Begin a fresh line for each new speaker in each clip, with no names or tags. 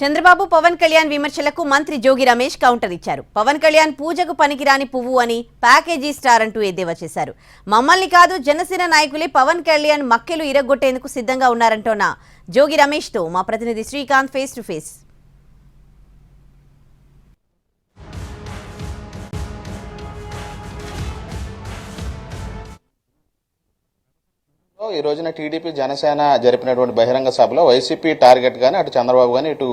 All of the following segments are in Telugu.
చంద్రబాబు పవన్ కళ్యాణ్ విమర్శలకు మంత్రి జోగి రమేష్ కౌంటర్ ఇచ్చారు. పవన్ కళ్యాణ్ పూజకు పనికిరాని పువ్వు అని ప్యాకేజీ స్టార్ అంటూ ఎద్దేవా చేశారు. మమ్మల్ని కాదు జనసేన నాయకులే పవన్ కళ్యాణ్ మక్కెలు ఇరగొట్టేందుకు సిద్ధంగా ఉన్నారంటోన్న జోగి రమేష్ తో మా ప్రతినిధి శ్రీకాంత్ ఫేస్ టు ఫేస్.
ఈ రోజున టీడీపీ జనసేన జరిపినటువంటి బహిరంగ సభలో వైసీపీ టార్గెట్ గానీ అటు చంద్రబాబు గానీ ఇటు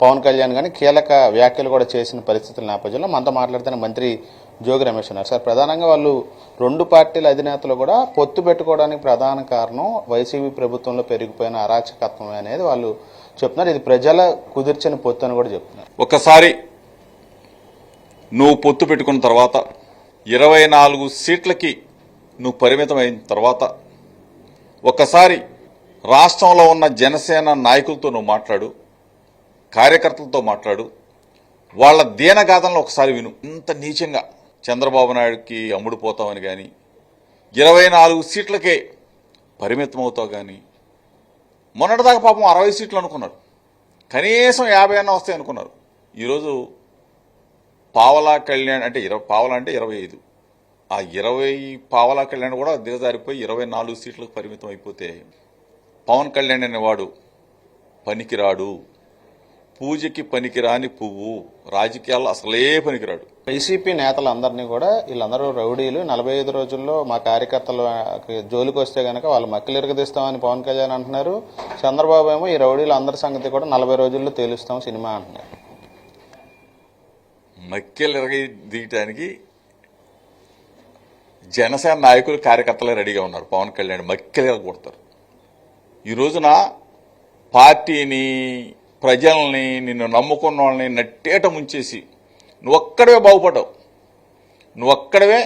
పవన్ కళ్యాణ్ గానీ కీలక వ్యాఖ్యలు కూడా చేసిన పరిస్థితుల నేపథ్యంలో మనతో మాట్లాడుతున్న మంత్రి జోగి రమేష్ ఉన్నారు. సార్, ప్రధానంగా వాళ్ళు రెండు పార్టీల అధినేతలు కూడా పొత్తు పెట్టుకోవడానికి ప్రధాన కారణం వైసీపీ ప్రభుత్వంలో పెరిగిపోయిన అరాచకత్వం అనేది వాళ్ళు చెప్తున్నారు. ఇది ప్రజల కుదిర్చిన పొత్తు అని కూడా చెప్తున్నారు.
ఒకసారి నువ్వు పొత్తు పెట్టుకున్న తర్వాత 24 సీట్లకి నువ్వు పరిమితం అయిన తర్వాత ఒకసారి రాష్ట్రంలో ఉన్న జనసేన నాయకులతో నువ్వు మాట్లాడు, కార్యకర్తలతో మాట్లాడు, వాళ్ళ దీనగాథలను ఒకసారి విను. ఇంత నీచంగా చంద్రబాబు నాయుడుకి అమ్ముడుపోతామని కానీ 24 సీట్లకే పరిమితం అవుతావు కానీ మొన్నటిదాకా పాపం 60 సీట్లు అనుకున్నారు, కనీసం 50 అన్న వస్తాయి అనుకున్నారు. ఈరోజు పావలా కళ్యాణ్ అంటే పావలా అంటే 25, ఆ 20 పావలా కళ్యాణ్ కూడా దిగజారిపోయి 24 సీట్లకు పరిమితం అయిపోతే పవన్ కళ్యాణ్ అనేవాడు పనికిరాడు, పూజకి పనికిరాని పువ్వు, రాజకీయాల్లో అసలే పనికిరాడు.
వైసీపీ నేతలందరినీ కూడా వీళ్ళందరూ రౌడీలు, 45 రోజుల్లో మా కార్యకర్తలు జోలికి వస్తే గనక వాళ్ళు మక్కిలు ఇరగదీస్తామని పవన్ కళ్యాణ్ అంటున్నారు. చంద్రబాబు ఏమో ఈ రౌడీలు అందరి సంగతి కూడా 40 రోజుల్లో తేలుస్తాం సినిమా అంటున్నారు.
మక్కిలు ఇరగదీయటానికి జనసేన నాయకులు కార్యకర్తలే రెడీగా ఉన్నారు. పవన్ కళ్యాణ్ మక్కిలు కొడతారు. ఈ రోజున పార్టీని, ప్రజల్ని, నిన్ను నమ్ముకున్న వాళ్ళని నట్టేట ముంచేసి నువ్వొక్కడవే బాగుపడ్డావు. నువ్వొక్కడవే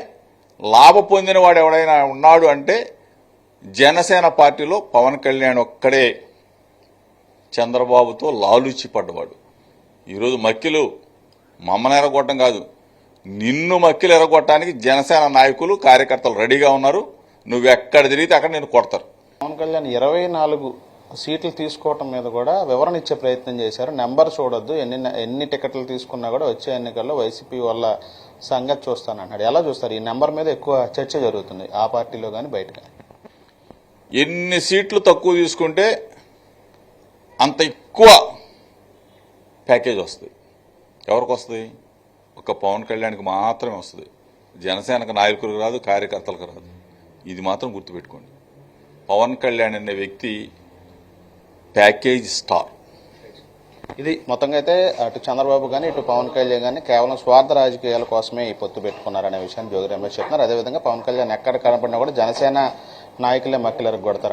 లాభ పొందిన వాడు ఎవడైనా ఉన్నాడు అంటే జనసేన పార్టీలో పవన్ కళ్యాణ్ ఒక్కడే చంద్రబాబుతో లాలూచి పడ్డవాడు. ఈరోజు మక్కిలు మమ్మల్ని ఎరగొట్టడం కాదు, నిన్ను మక్కిలు ఎరగొట్టడానికి జనసేన నాయకులు, కార్యకర్తలు రెడీగా ఉన్నారు. నువ్వెక్కడ తిరిగితే అక్కడ నేను కొడతారు.
పవన్ కళ్యాణ్ 24 సీట్లు తీసుకోవటం మీద కూడా వివరణ ఇచ్చే ప్రయత్నం చేశారు. నెంబర్ చూడొద్దు, ఎన్ని టికెట్లు తీసుకున్నా కూడా వచ్చే ఎన్నికల్లో వైసీపీ వల్ల సంగతి చూస్తానంటున్నాడు. ఎలా చూస్తారు? ఈ నెంబర్ మీద ఎక్కువ చర్చ జరుగుతుంది ఆ పార్టీలో కానీ బయట కానీ.
ఎన్ని సీట్లు తక్కువ తీసుకుంటే అంత ఎక్కువ ప్యాకేజ్ వస్తుంది. ఎవరికి వస్తుంది? ఒక పవన్ కళ్యాణ్కి మాత్రమే వస్తుంది. జనసేనకు నాయకులకు రాదు, కార్యకర్తలకు రాదు. ఇది మాత్రం గుర్తుపెట్టుకోండి. పవన్ కళ్యాణ్ అనే వ్యక్తి ప్యాకేజ్ స్టార్.
ఇది మొత్తంగా అయితే అటు చంద్రబాబు కానీ ఇటు పవన్ కళ్యాణ్ కానీ కేవలం స్వార్థ రాజకీయాల కోసమే ఈ పొత్తు పెట్టుకున్నారనే విషయాన్ని జోగి రమేష్ చెప్తున్నారు. అదేవిధంగా పవన్ కళ్యాణ్ ఎక్కడ కనపడినా కూడా జనసేన నాయకులే మక్కిలు ఎరగొడతారు.